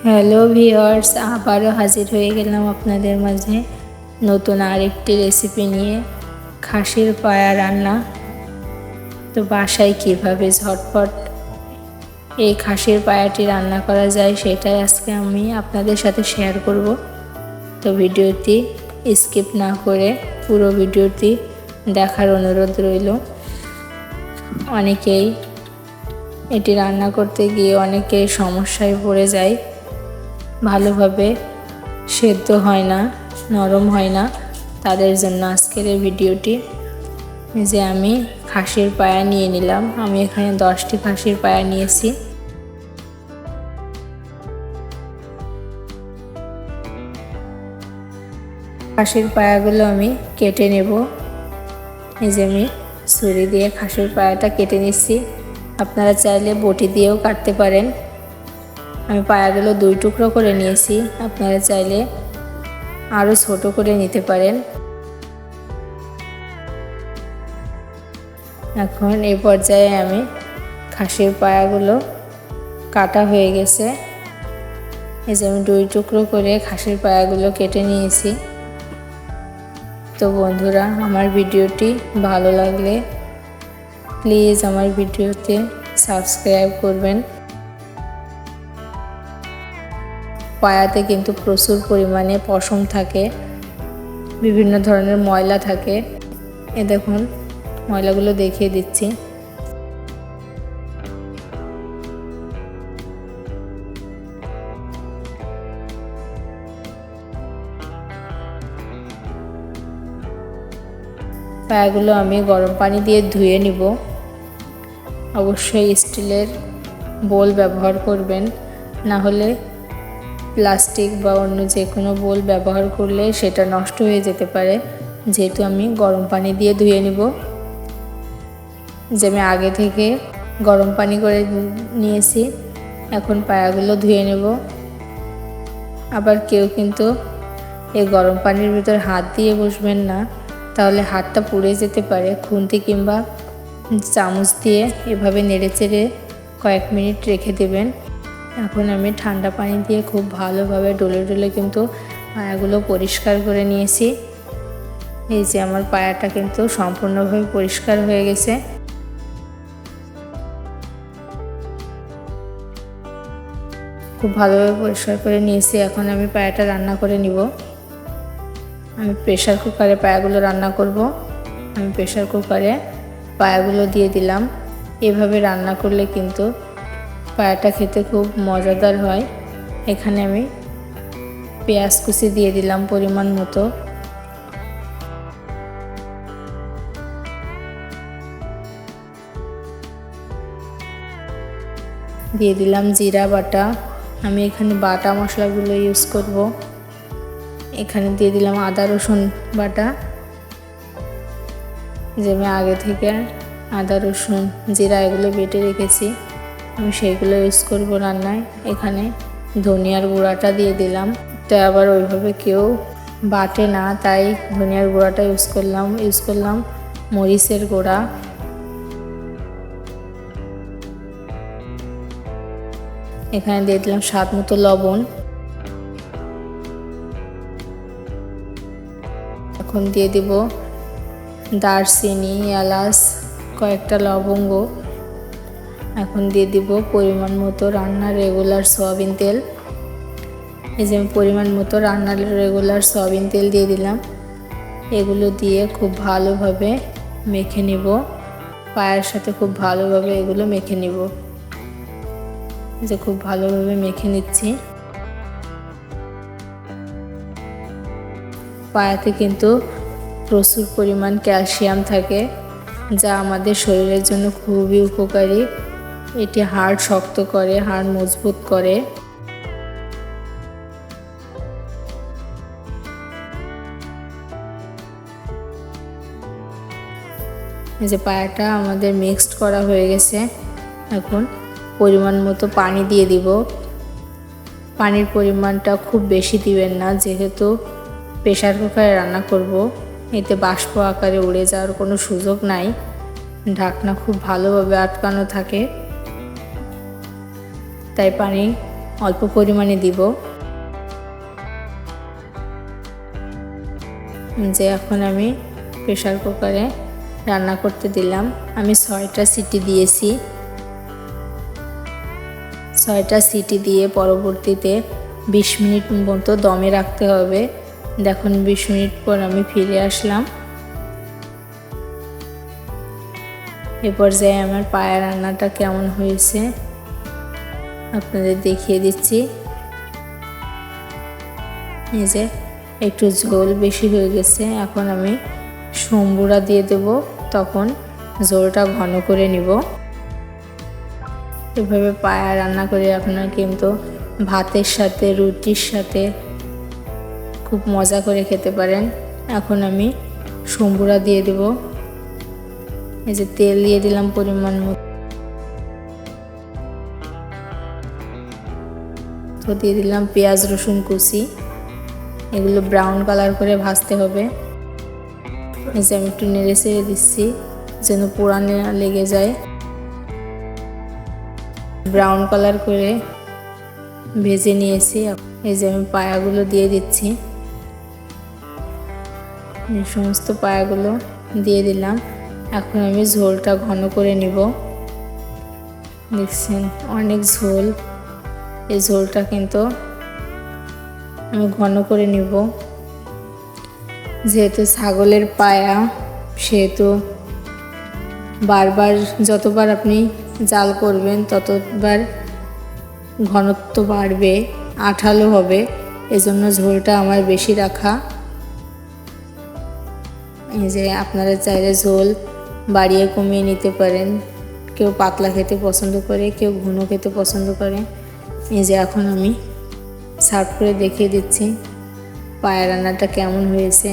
Hello viewers, আবারও হাজির হয়ে গেলাম আপনাদের মাঝে নতুন আরেকটি রেসিপি নিয়ে, খাসির পায়া রান্না। তো বাসায় কিভাবে ঝটপট এই খাসির পায়াটি রান্না করা যায় সেটাই আজকে আমি আপনাদের সাথে শেয়ার করব। তো ভিডিওটি স্কিপ না করে পুরো ভিডিওটি দেখার অনুরোধ রইল। অনেকেই এটি রান্না করতে গিয়ে অনেকেই সমস্যায় পড়ে যায়, ভালোভাবে সেদ্ধ হয় না, নরম হয় না। তাদের জন্য আজকের এই ভিডিওটি। যে আমি খাসির পায়া নিয়ে নিলাম, আমি এখানে 10টি খাসির পায়া নিয়েছি। খাসির পায়াগুলো আমি কেটে নেব। এই যে আমি ছুরি দিয়ে খাসির পায়াটা কেটে নিচ্ছি, আপনারা চাইলে বটি দিয়েও কাটতে পারেন। আমি পায়াগুলো 2 টুকরো করে নিয়েছি, আপনারা চাইলে আরও ছোট করে নিতে পারেন। এখন এই পর্যায়ে আমি খাসির পায়াগুলো কাটা হয়ে গেছে। এই যে আমি 2 টুকরো করে খাসির পায়াগুলো কেটে নিয়েছি। তো বন্ধুরা, আমার ভিডিওটি ভালো লাগলে প্লিজ আমার ভিডিওতে সাবস্ক্রাইব করবেন। পায়াতে কিন্তু প্রচুর পরিমাণে পশম থাকে, বিভিন্ন ধরনের ময়লা থাকে। এ দেখুন, ময়লাগুলো দেখিয়ে দিচ্ছি। পায়াগুলো আমি গরম পানি দিয়ে ধুয়ে নিব। অবশ্যই স্টিলের বোল ব্যবহার করবেন, না হলে প্লাস্টিক বা অন্য যে কোনো বোল ব্যবহার করলে সেটা নষ্ট হয়ে যেতে পারে। যেহেতু আমি গরম পানি দিয়ে ধুয়ে নিব, যে আমি আগে থেকে গরম পানি করে নিয়েছি। এখন পায়াগুলো ধুয়ে নেব। আবার কেউ কিন্তু এই গরম পানির ভিতর হাত দিয়ে বসবেন না, তাহলে হাতটা পুড়ে যেতে পারে। খুন্তি কিংবা চামচ দিয়ে এভাবে নেড়েচেড়ে কয়েক মিনিট রেখে দেবেন। এখন আমি ঠান্ডা পানি দিয়ে খুব ভালোভাবে ডলে ডলে কিন্তু পায়াগুলো পরিষ্কার করে নিয়েছি। এই যে আমার পায়াটা কিন্তু সম্পূর্ণভাবে পরিষ্কার হয়ে গেছে। খুব ভালোভাবে পরিষ্কার করে নিয়েছি। এখন আমি পায়াটা রান্না করে নিব। আমি প্রেসার কুকারে পায়াগুলো রান্না করব। আমি প্রেসার কুকারে পায়াগুলো দিয়ে দিলাম। এভাবে রান্না করলে কিন্তু পায়াটা খেতে খুব মজাদার হয়। এখানে আমি পেঁয়াজ কুচি দিয়ে দিলাম পরিমাণ মতো। দিয়ে দিলাম জিরা বাটা। আমি এখানে বাটা মশলাগুলো ইউজ করব। এখানে দিয়ে দিলাম আদা রসুন বাটা, যে আমি আগে থেকে আদা রসুন জিরা এগুলো বেটে রেখেছি, আমি সেইগুলো ইউজ করব রান্নায়। এখানে ধনিয়ার গুঁড়াটা দিয়ে দিলাম। এটা আবার ওইভাবে কেউ বাটে না, তাই ধনিয়ার গুঁড়াটা ইউজ করলাম মরিচের গুঁড়া। এখানে দিয়ে দিলাম স্বাদ মতো লবণ। এখন দিয়ে দিব দারচিনি, এলাচ, কয়েকটা লবঙ্গ। এখন দিয়ে দিব পরিমাণ মতো রান্নার রেগুলার সয়াবিন তেল। এই যে পরিমাণ মতো রান্নার রেগুলার সয়াবিন তেল দিয়ে দিলাম। এগুলো দিয়ে খুব ভালোভাবে মেখে নিব। পায়ের সাথে খুব ভালোভাবে এগুলো মেখে নিব। যে খুব ভালোভাবে মেখে নিচ্ছি। পায়াতে কিন্তু প্রচুর পরিমাণ ক্যালসিয়াম থাকে, যা আমাদের শরীরের জন্য খুবই উপকারী। এটি হাড় শক্ত করে, হাড় মজবুত করে। এই যে পায়াটা আমাদের মিক্সড করা হয়ে গেছে। এখন পরিমাণ মতো পানি দিয়ে দিব। পানির পরিমাণটা খুব বেশি দিবেন না, যেহেতু প্রেসার কুকারে রান্না করব। এতে বাষ্প আকারে উড়ে যাওয়ার কোনো সুযোগ নাই। ঢাকনা খুব ভালোভাবে আটকানো থাকে, তাই পানি অল্প পরিমাণে দিব। যে এখন আমি প্রেসার কুকারে রান্না করতে দিলাম। আমি 6টা সিটি দিয়েছি। 6টা সিটি দিয়ে পরবর্তীতে 20 মিনিট মতো দমে রাখতে হবে। দেখুন 20 মিনিট পর আমি ফিরে আসলাম। এ পর্যায়ে আমার পায়া রান্নাটা কেমন হয়েছে আপনাদের দেখিয়ে দিচ্ছি। এই যে একটু ঝোল বেশি হয়ে গেছে, এখন আমি সম্বুরা দিয়ে দেব, তখন ঝোলটা ঘন করে নিব। এভাবে পায়া রান্না করে আপনারা কিন্তু ভাতের সাথে, রুটির সাথে খুব মজা করে খেতে পারেন। এখন আমি সম্বুরা দিয়ে দেব। এই যে তেল দিয়ে দিলাম পরিমাণ মতো, তো দিয়ে দিলাম পেঁয়াজ রসুন কুচি। এগুলো ব্রাউন কালার করে ভাজতে হবে। এই যে আমি একটু নেড়ে চেড়ে দিচ্ছি যেন পোড়া না লেগে যায়। ব্রাউন কালার করে ভেজে নিয়েছি। এই যে আমি পায়াগুলো দিয়ে দিচ্ছি। এই সমস্ত পায়াগুলো দিয়ে দিলাম। এখন আমি ঝোলটা ঘন করে নিব। দেখছেন অনেক ঝোল। এই ঝোলটা কিন্তু আমি ঘন করে নিব। যেহেতু ছাগলের পায়া, সেহেতু বারবার যতবার আপনি জাল করবেন ততবার ঘনত্ব বাড়বে, আঠালো হবে। এজন্য ঝোলটা আমার বেশি রাখা। এই যে আপনারা চাইলে ঝোল বাড়িয়ে কমিয়ে নিতে পারেন। কেউ পাতলা খেতে পছন্দ করে, কেউ ঘন খেতে পছন্দ করে। এই যে এখন আমি সার্ভ করে দেখিয়ে দিচ্ছি পায়া রান্নাটা কেমন হয়েছে।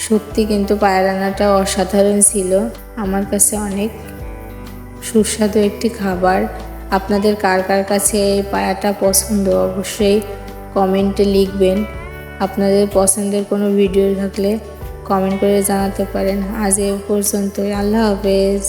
সত্যি কিন্তু পায়া রান্নাটা অসাধারণ ছিল। আমার কাছে অনেক সুস্বাদু একটি খাবার। আপনাদের কার কার কাছে এই পায়াটা পছন্দ অবশ্যই কমেন্টে লিখবেন। আপনাদের পছন্দের কোনো ভিডিও থাকলে কমেন্ট করে জানাতে পারেন। আজ এ পর্যন্তই। আল্লাহ হাফেজ।